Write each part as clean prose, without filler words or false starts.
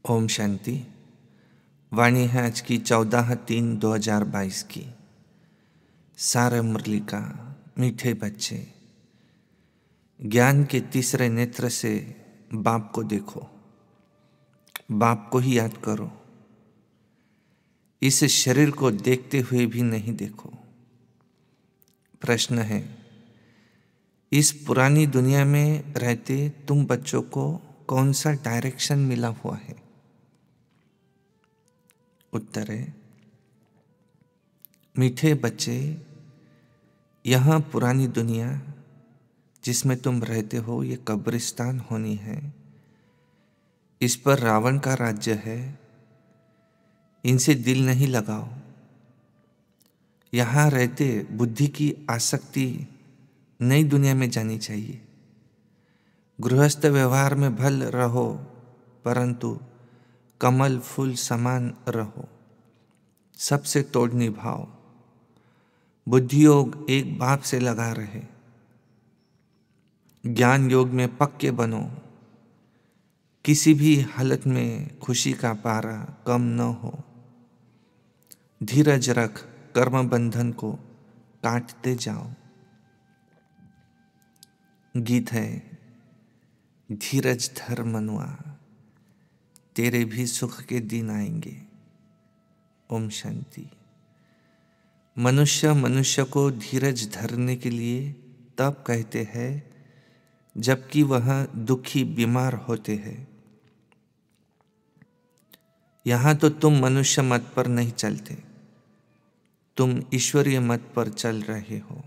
ओम शांति। वाणी है आज की 14/3/2022 की। सारे मुरली का मीठे बच्चे, ज्ञान के तीसरे नेत्र से बाप को देखो, बाप को ही याद करो। इस शरीर को देखते हुए भी नहीं देखो। प्रश्न है, इस पुरानी दुनिया में रहते तुम बच्चों को कौन सा डायरेक्शन मिला हुआ है? उत्तर है, मीठे बच्चे, यहाँ पुरानी दुनिया जिसमें तुम रहते हो ये कब्रिस्तान होनी है। इस पर रावण का राज्य है, इनसे दिल नहीं लगाओ। यहाँ रहते बुद्धि की आसक्ति नई दुनिया में जानी चाहिए। गृहस्थ व्यवहार में भल रहो, परंतु कमल फूल समान रहो। सबसे तोड़ निभाओ। बुद्धि योग एक बाप से लगा रहे। ज्ञान योग में पक्के बनो। किसी भी हालत में खुशी का पारा कम न हो। धीरज रख, कर्म बंधन को काटते जाओ। गीत है, धीरज धर मनुआ, तेरे भी सुख के दिन आएंगे। ओम शांति। मनुष्य को धीरज धरने के लिए तब कहते हैं जबकि वह दुखी बीमार होते हैं। यहाँ तो तुम मनुष्य मत पर नहीं चलते, तुम ईश्वरीय मत पर चल रहे हो।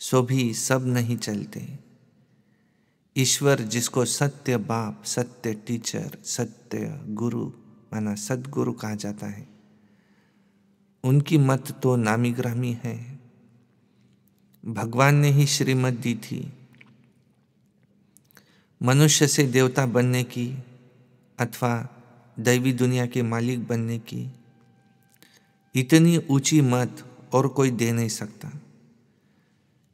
सो भी सब नहीं चलते। ईश्वर जिसको सत्य बाप, सत्य टीचर, सत्य गुरु माना सद्गुरु कहा जाता है, उनकी मत तो नामी ग्रामी है। भगवान ने ही श्रीमत दी थी, मनुष्य से देवता बनने की अथवा दैवी दुनिया के मालिक बनने की। इतनी ऊंची मत और कोई दे नहीं सकता,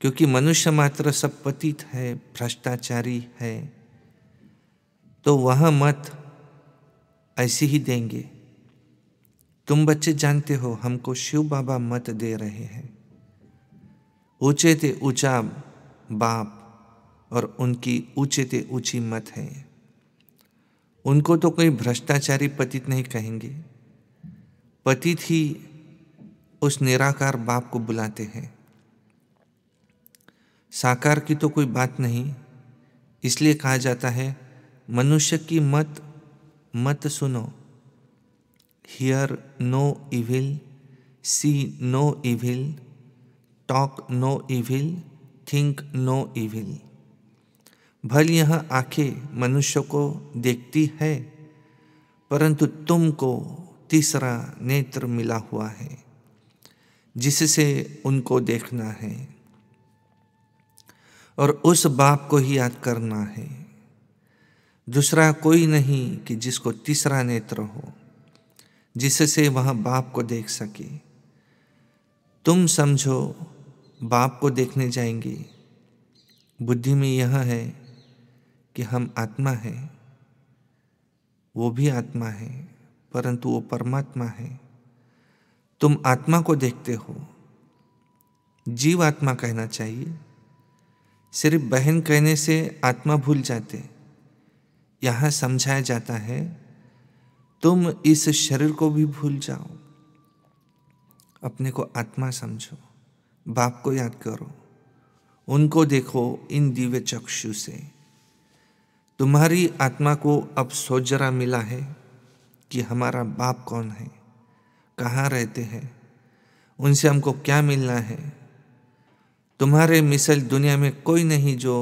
क्योंकि मनुष्य मात्र सब पतित है, भ्रष्टाचारी है। तो वह मत ऐसी ही देंगे। तुम बच्चे जानते हो, हमको शिव बाबा मत दे रहे हैं। ऊंचे ते ऊंचा बाप और उनकी ऊंचे ते ऊंची मत है। उनको तो कोई भ्रष्टाचारी पतित नहीं कहेंगे। पतित ही उस निराकार बाप को बुलाते हैं। साकार की तो कोई बात नहीं। इसलिए कहा जाता है, मनुष्य की मत सुनो। Hear no evil, see no evil, talk no evil, think no evil। भल यह आंखें मनुष्य को देखती है, परंतु तुमको तीसरा नेत्र मिला हुआ है जिससे उनको देखना है, और उस बाप को ही याद करना है। दूसरा कोई नहीं कि जिसको तीसरा नेत्र हो, जिससे वह बाप को देख सके। तुम समझो बाप को देखने जाएंगे। बुद्धि में यह है कि हम आत्मा है, वो भी आत्मा है, परंतु वो परमात्मा है। तुम आत्मा को देखते हो, जीव आत्मा कहना चाहिए। सिर्फ बहन कहने से आत्मा भूल जाते। यहाँ समझाया जाता है, तुम इस शरीर को भी भूल जाओ, अपने को आत्मा समझो, बाप को याद करो, उनको देखो इन दिव्य चक्षु से। तुम्हारी आत्मा को अब सोजरा मिला है कि हमारा बाप कौन है, कहाँ रहते हैं, उनसे हमको क्या मिलना है। तुम्हारे मिसल दुनिया में कोई नहीं जो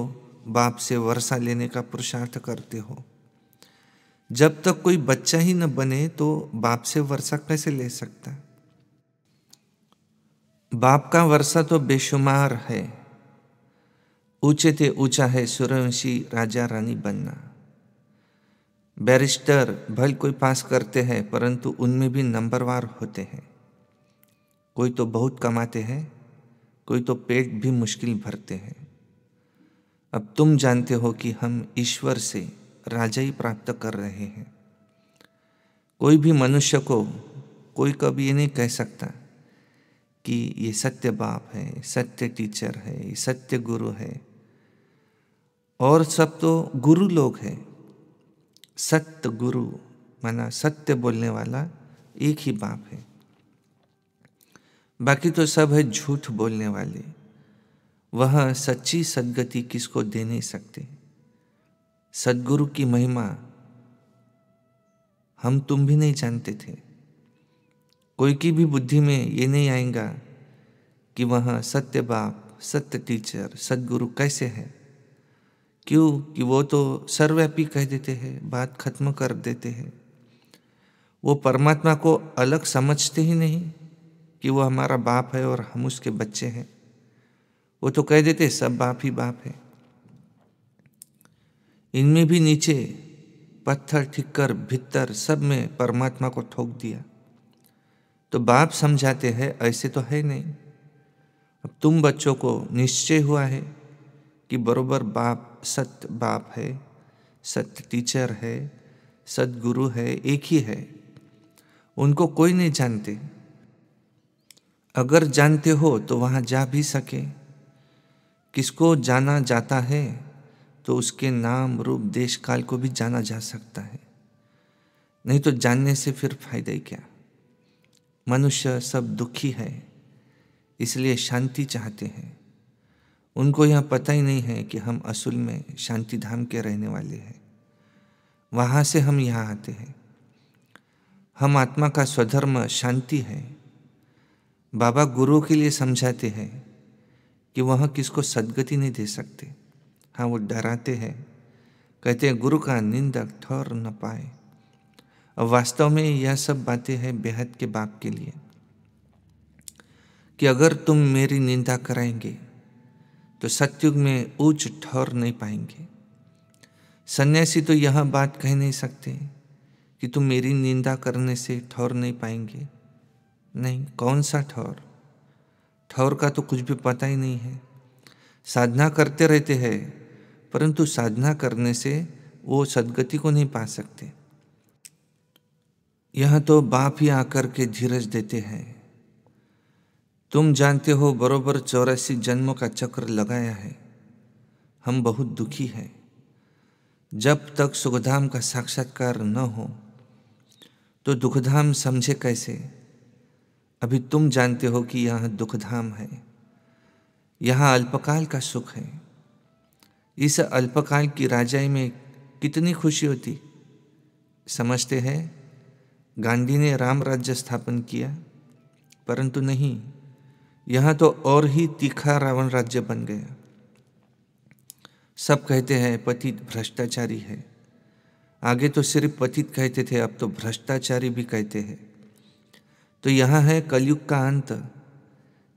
बाप से वर्षा लेने का पुरुषार्थ करते हो। जब तक कोई बच्चा ही न बने तो बाप से वर्षा कैसे ले सकता? बाप का वर्षा तो बेशुमार है। ऊंचे ते ऊंचा है सूर्यवंशी राजा रानी बनना। बैरिस्टर भल कोई पास करते हैं, परंतु उनमें भी नंबरवार होते हैं। कोई तो बहुत कमाते हैं, कोई तो पेट भी मुश्किल भरते हैं। अब तुम जानते हो कि हम ईश्वर से राजाई प्राप्त कर रहे हैं। कोई भी मनुष्य को कोई कभी ये नहीं कह सकता कि ये सत्य बाप है, सत्य टीचर है, ये सत्य गुरु है। और सब तो गुरु लोग हैं। सत्य गुरु माना सत्य बोलने वाला एक ही बाप है, बाकी तो सब है झूठ बोलने वाले। वह सच्ची सद्गति किसको दे नहीं सकते। सद्गुरु की महिमा हम तुम भी नहीं जानते थे। कोई की भी बुद्धि में ये नहीं आएगा कि वह सत्य बाप, सत्य टीचर, सद्गुरु कैसे है। क्यों कि वो तो सर्वव्यापी कह देते हैं, बात खत्म कर देते हैं। वो परमात्मा को अलग समझते ही नहीं कि वो हमारा बाप है और हम उसके बच्चे हैं। वो तो कह देते सब बाप ही बाप है। इनमें भी नीचे पत्थर ठिक्कर भीतर सब में परमात्मा को ठोक दिया। तो बाप समझाते हैं ऐसे तो है नहीं। अब तुम बच्चों को निश्चय हुआ है कि बरोबर बाप सत्य बाप है, सत्य टीचर है, सद्गुरु है, एक ही है। उनको कोई नहीं जानते। अगर जानते हो तो वहाँ जा भी सके। किसको जाना जाता है तो उसके नाम रूप देश काल को भी जाना जा सकता है। नहीं तो जानने से फिर फायदा ही क्या। मनुष्य सब दुखी है, इसलिए शांति चाहते हैं। उनको यह पता ही नहीं है कि हम असल में शांति धाम के रहने वाले हैं। वहाँ से हम यहाँ आते हैं। हम आत्मा का स्वधर्म शांति है। बाबा गुरु के लिए समझाते हैं कि वह किसको सद्गति नहीं दे सकते। हाँ, वो डराते हैं, कहते हैं गुरु का निंदक ठहर न पाए। अब वास्तव में यह सब बातें हैं बेहद के बाप के लिए कि अगर तुम मेरी निंदा कराएंगे तो सतयुग में ऊंच ठहर नहीं पाएंगे। सन्यासी तो यह बात कह नहीं सकते कि तुम मेरी निंदा करने से ठहर नहीं पाएंगे। नहीं, कौन सा ठहर। ठहर का तो कुछ भी पता ही नहीं है। साधना करते रहते हैं, परंतु साधना करने से वो सद्गति को नहीं पा सकते। यह तो बाप ही आकर के धीरज देते हैं। तुम जानते हो बरोबर 84 जन्मों का चक्र लगाया है। हम बहुत दुखी हैं। जब तक सुखधाम का साक्षात्कार न हो तो दुखधाम समझे कैसे। अभी तुम जानते हो कि यह दुखधाम है। यहाँ अल्पकाल का सुख है। इस अल्पकाल की राजाई में कितनी खुशी होती। समझते हैं गांधी ने राम राज्य स्थापन किया, परंतु नहीं, यहाँ तो और ही तीखा रावण राज्य बन गया। सब कहते हैं पतित भ्रष्टाचारी है। आगे तो सिर्फ पतित कहते थे, अब तो भ्रष्टाचारी भी कहते हैं। तो यहाँ है कलयुग का अंत।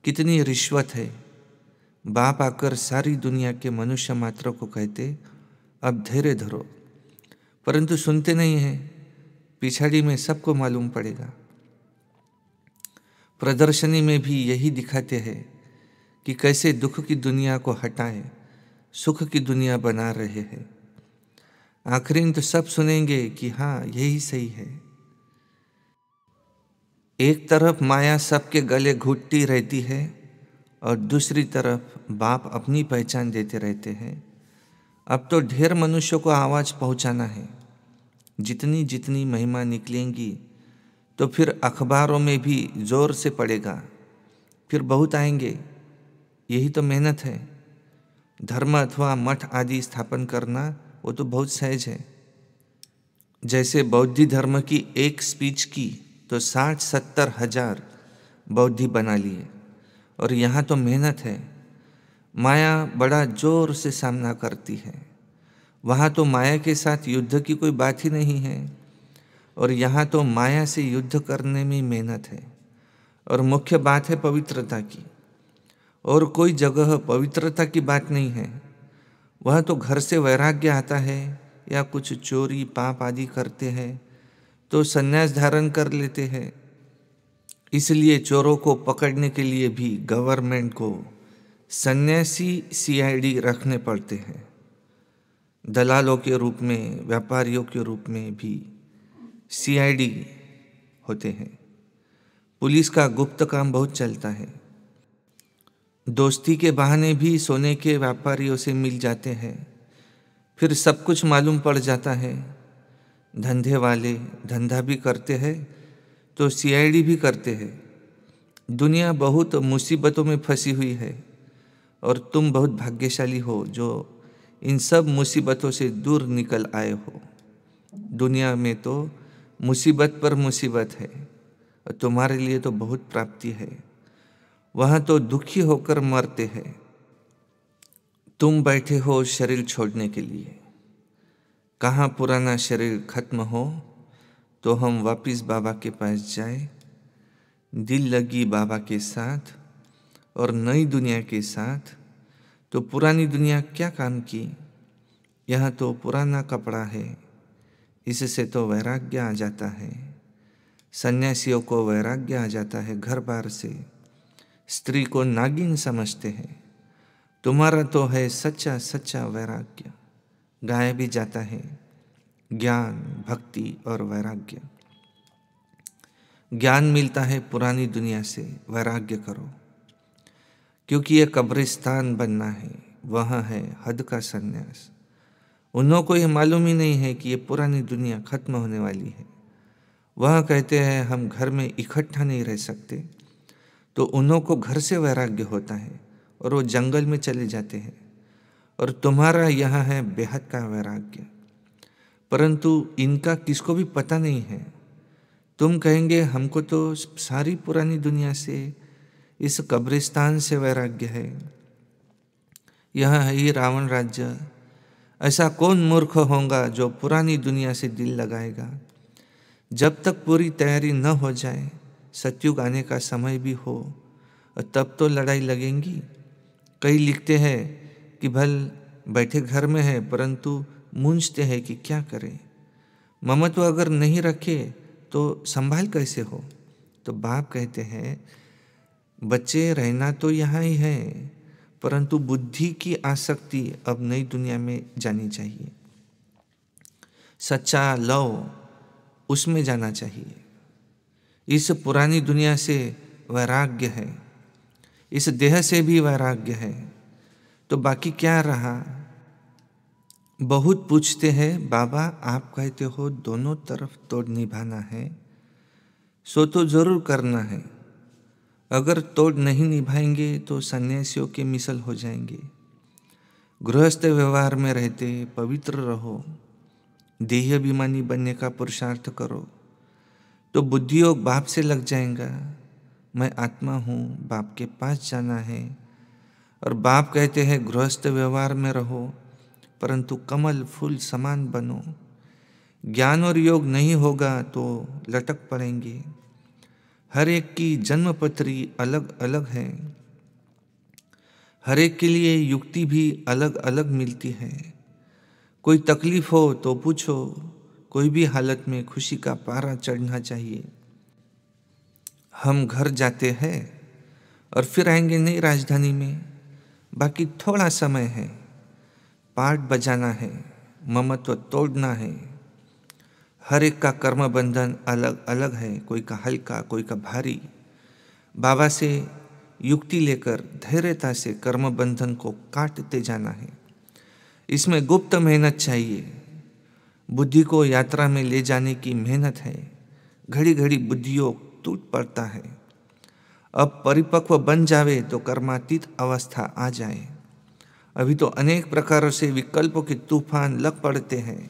कितनी रिश्वत है। बाप आकर सारी दुनिया के मनुष्य मात्र को कहते अब धैर्य धरो, परंतु सुनते नहीं हैं। पिछाड़ी में सबको मालूम पड़ेगा। प्रदर्शनी में भी यही दिखाते हैं कि कैसे दुख की दुनिया को हटाए सुख की दुनिया बना रहे हैं। आखिरी में तो सब सुनेंगे कि हाँ यही सही है। एक तरफ माया सबके गले घुटती रहती है और दूसरी तरफ बाप अपनी पहचान देते रहते हैं। अब तो ढेर मनुष्यों को आवाज़ पहुंचाना है। जितनी जितनी महिमा निकलेंगी तो फिर अखबारों में भी जोर से पड़ेगा, फिर बहुत आएंगे। यही तो मेहनत है। धर्म अथवा मठ आदि स्थापन करना वो तो बहुत सहज है। जैसे बौद्धी धर्म की एक स्पीच की तो 60-70 हजार बौद्धी बना लिए। और यहाँ तो मेहनत है। माया बड़ा जोर से सामना करती है। वहाँ तो माया के साथ युद्ध की कोई बात ही नहीं है, और यहाँ तो माया से युद्ध करने में मेहनत है। और मुख्य बात है पवित्रता की। और कोई जगह पवित्रता की बात नहीं है। वह तो घर से वैराग्य आता है या कुछ चोरी पाप आदि करते हैं तो संन्यास धारण कर लेते हैं। इसलिए चोरों को पकड़ने के लिए भी गवर्नमेंट को सन्यासी सीआईडी रखने पड़ते हैं। दलालों के रूप में, व्यापारियों के रूप में भी सीआईडी होते हैं। पुलिस का गुप्त काम बहुत चलता है। दोस्ती के बहाने भी सोने के व्यापारियों से मिल जाते हैं, फिर सब कुछ मालूम पड़ जाता है। धंधे वाले धंधा भी करते हैं तो सीआईडी भी करते हैं। दुनिया बहुत मुसीबतों में फंसी हुई है और तुम बहुत भाग्यशाली हो जो इन सब मुसीबतों से दूर निकल आए हो। दुनिया में तो मुसीबत पर मुसीबत है और तुम्हारे लिए तो बहुत प्राप्ति है। वहाँ तो दुखी होकर मरते हैं। तुम बैठे हो शरीर छोड़ने के लिए। कहाँ पुराना शरीर खत्म हो तो हम वापिस बाबा के पास जाए। दिल लगी बाबा के साथ और नई दुनिया के साथ। तो पुरानी दुनिया क्या काम की? यह तो पुराना कपड़ा है, इससे तो वैराग्य आ जाता है। सन्यासियों को वैराग्य आ जाता है घर बार से। स्त्री को नागिन समझते हैं। तुम्हारा तो है सच्चा सच्चा वैराग्य। गाया भी जाता है ज्ञान, भक्ति और वैराग्य। ज्ञान मिलता है पुरानी दुनिया से, वैराग्य करो, क्योंकि ये कब्रिस्तान बनना है। वहाँ है हद का संन्यास। उन्हों को ये मालूम ही नहीं है कि ये पुरानी दुनिया खत्म होने वाली है। वह कहते हैं हम घर में इकट्ठा नहीं रह सकते, तो उन्हों को घर से वैराग्य होता है और वो जंगल में चले जाते हैं। और तुम्हारा यहाँ है बेहद का वैराग्य, परंतु इनका किसको भी पता नहीं है। तुम कहेंगे हमको तो सारी पुरानी दुनिया से, इस कब्रिस्तान से वैराग्य है। यह है ही रावण राज्य। ऐसा कौन मूर्ख होगा जो पुरानी दुनिया से दिल लगाएगा? जब तक पूरी तैयारी न हो जाए, सतयुग आने का समय भी हो, और तब तो लड़ाई लगेंगी। कई लिखते हैं कि भल बैठे घर में है, परंतु मूंझते हैं कि क्या करें। ममत्व अगर नहीं रखे तो संभाल कैसे हो? तो बाप कहते हैं बच्चे रहना तो यहाँ ही है, परंतु बुद्धि की आसक्ति अब नई दुनिया में जानी चाहिए। सच्चा लव उसमें जाना चाहिए। इस पुरानी दुनिया से वैराग्य है, इस देह से भी वैराग्य है, तो बाकी क्या रहा? बहुत पूछते हैं बाबा आप कहते हो दोनों तरफ तोड़ निभाना है, सो तो जरूर करना है। अगर तोड़ नहीं निभाएंगे तो सन्यासियों के मिसल हो जाएंगे। गृहस्थ व्यवहार में रहते पवित्र रहो, देहाभिमानी बनने का पुरुषार्थ करो, तो बुद्धियोग बाप से लग जाएगा। मैं आत्मा हूँ, बाप के पास जाना है। और बाप कहते हैं गृहस्थ व्यवहार में रहो, परंतु कमल फूल समान बनो। ज्ञान और योग नहीं होगा तो लटक पड़ेंगे। हर एक की जन्मपत्री अलग अलग है, हर एक के लिए युक्ति भी अलग अलग मिलती है। कोई तकलीफ हो तो पूछो, कोई भी हालत में खुशी का पारा चढ़ना चाहिए। हम घर जाते हैं और फिर आएंगे नई राजधानी में, बाकी थोड़ा समय है। पाठ बजाना है, ममत्व तोड़ना है। हर एक का कर्म बंधन अलग अलग है, कोई का हल्का कोई का भारी। बाबा से युक्ति लेकर धैर्यता से कर्म बंधन को काटते जाना है। इसमें गुप्त मेहनत चाहिए। बुद्धि को यात्रा में ले जाने की मेहनत है। घड़ी घड़ी बुद्धियोग टूट पड़ता है। अब परिपक्व बन जावे तो कर्मातीत अवस्था आ जाए। अभी तो अनेक प्रकारों से विकल्पों के तूफान लग पड़ते हैं,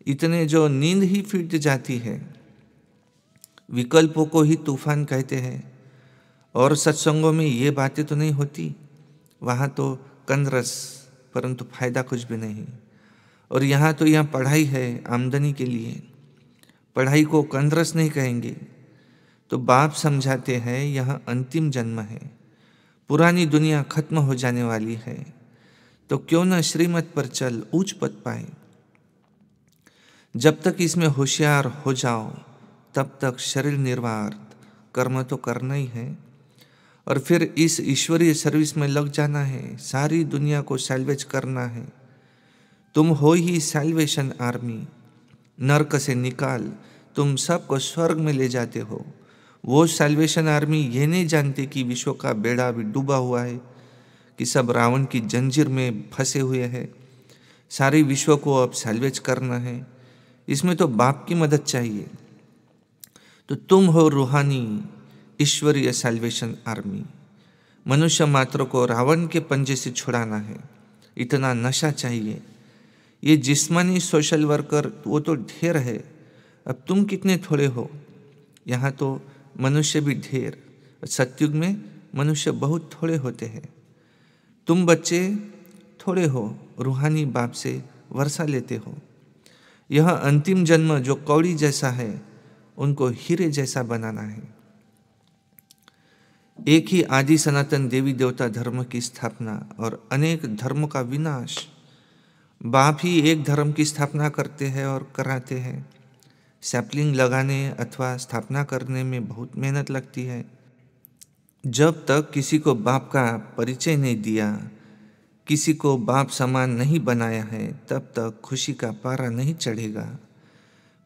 इतने जो नींद ही फिट जाती है। विकल्पों को ही तूफान कहते हैं। और सत्संगों में ये बातें तो नहीं होती, वहाँ तो कंदरस, परंतु फायदा कुछ भी नहीं। और यहाँ तो यहाँ पढ़ाई है आमदनी के लिए, पढ़ाई को कंदरस नहीं कहेंगे। तो बाप समझाते हैं यह अंतिम जन्म है, पुरानी दुनिया खत्म हो जाने वाली है, तो क्यों न श्रीमत पर चल ऊंच पद पाए। जब तक इसमें होशियार हो जाओ तब तक शरीर निर्वाह कर्म तो करना ही है, और फिर इस ईश्वरीय सर्विस में लग जाना है। सारी दुनिया को सैल्वेज करना है। तुम हो ही सैल्वेशन आर्मी। नर्क से निकाल तुम सबको स्वर्ग में ले जाते हो। वो सैल्वेशन आर्मी ये नहीं जानती कि विश्व का बेड़ा अभी डूबा हुआ है, कि सब रावण की जंजीर में फंसे हुए हैं। सारे विश्व को अब सैल्वेज करना है, इसमें तो बाप की मदद चाहिए। तो तुम हो रूहानी ईश्वरीय सैल्वेशन आर्मी। मनुष्य मात्र को रावण के पंजे से छुड़ाना है, इतना नशा चाहिए। ये जिस्मानी सोशल वर्कर वो तो ढेर है, अब तुम कितने थोड़े हो। यहाँ तो मनुष्य भी ढेर, सतयुग में मनुष्य बहुत थोड़े होते हैं। तुम बच्चे थोड़े हो, रूहानी बाप से वर्षा लेते हो। यह अंतिम जन्म जो कौड़ी जैसा है, उनको हीरे जैसा बनाना है। एक ही आदि सनातन देवी देवता धर्म की स्थापना और अनेक धर्मों का विनाश। बाप ही एक धर्म की स्थापना करते हैं और कराते हैं। सैपलिंग लगाने अथवा स्थापना करने में बहुत मेहनत लगती है। जब तक किसी को बाप का परिचय नहीं दिया, किसी को बाप समान नहीं बनाया है, तब तक खुशी का पारा नहीं चढ़ेगा।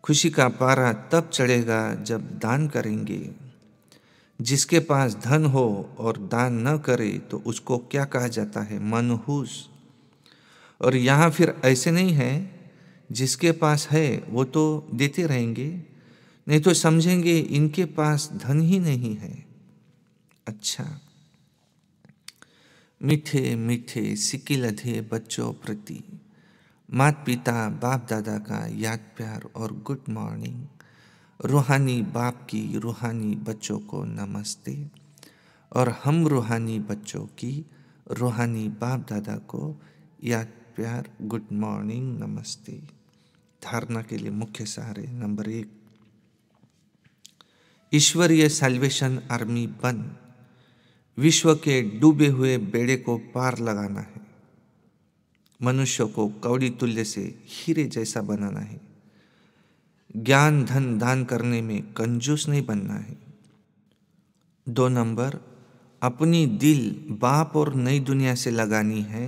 खुशी का पारा तब चढ़ेगा जब दान करेंगे। जिसके पास धन हो और दान न करे तो उसको क्या कहा जाता है? मनहूस। और यहाँ फिर ऐसे नहीं है, जिसके पास है वो तो देते रहेंगे, नहीं तो समझेंगे इनके पास धन ही नहीं है। अच्छा, मीठे मीठे सिक्के लधे बच्चों प्रति माता पिता बाप दादा का याद प्यार और गुड मॉर्निंग। रूहानी बाप की रूहानी बच्चों को नमस्ते, और हम रूहानी बच्चों की रूहानी बाप दादा को याद प्यार गुड मॉर्निंग नमस्ते। धारणा के लिए मुख्य सहारे। नंबर 1, ईश्वरीय सैल्वेशन आर्मी बन विश्व के डूबे हुए बेड़े को पार लगाना है। मनुष्य को कौड़ी तुल्य से हीरे जैसा बनाना है। ज्ञान धन दान करने में कंजूस नहीं बनना है। 2 नंबर, अपनी दिल बाप और नई दुनिया से लगानी है।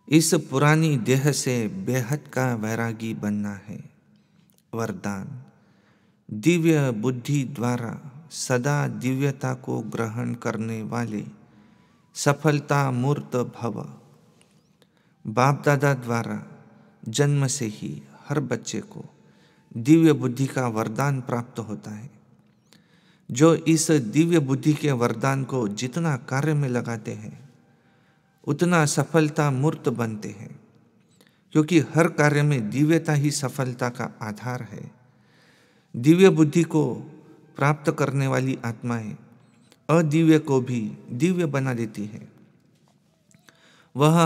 इस पुरानी देह से बेहद का वैरागी बनना है। वरदान, दिव्य बुद्धि द्वारा सदा दिव्यता को ग्रहण करने वाले सफलता मूर्त भव। बाप दादा द्वारा जन्म से ही हर बच्चे को दिव्य बुद्धि का वरदान प्राप्त होता है। जो इस दिव्य बुद्धि के वरदान को जितना कार्य में लगाते हैं, उतना सफलता मूर्त बनते हैं, क्योंकि हर कार्य में दिव्यता ही सफलता का आधार है। दिव्य बुद्धि को प्राप्त करने वाली आत्माएं अदिव्य को भी दिव्य बना देती है। वह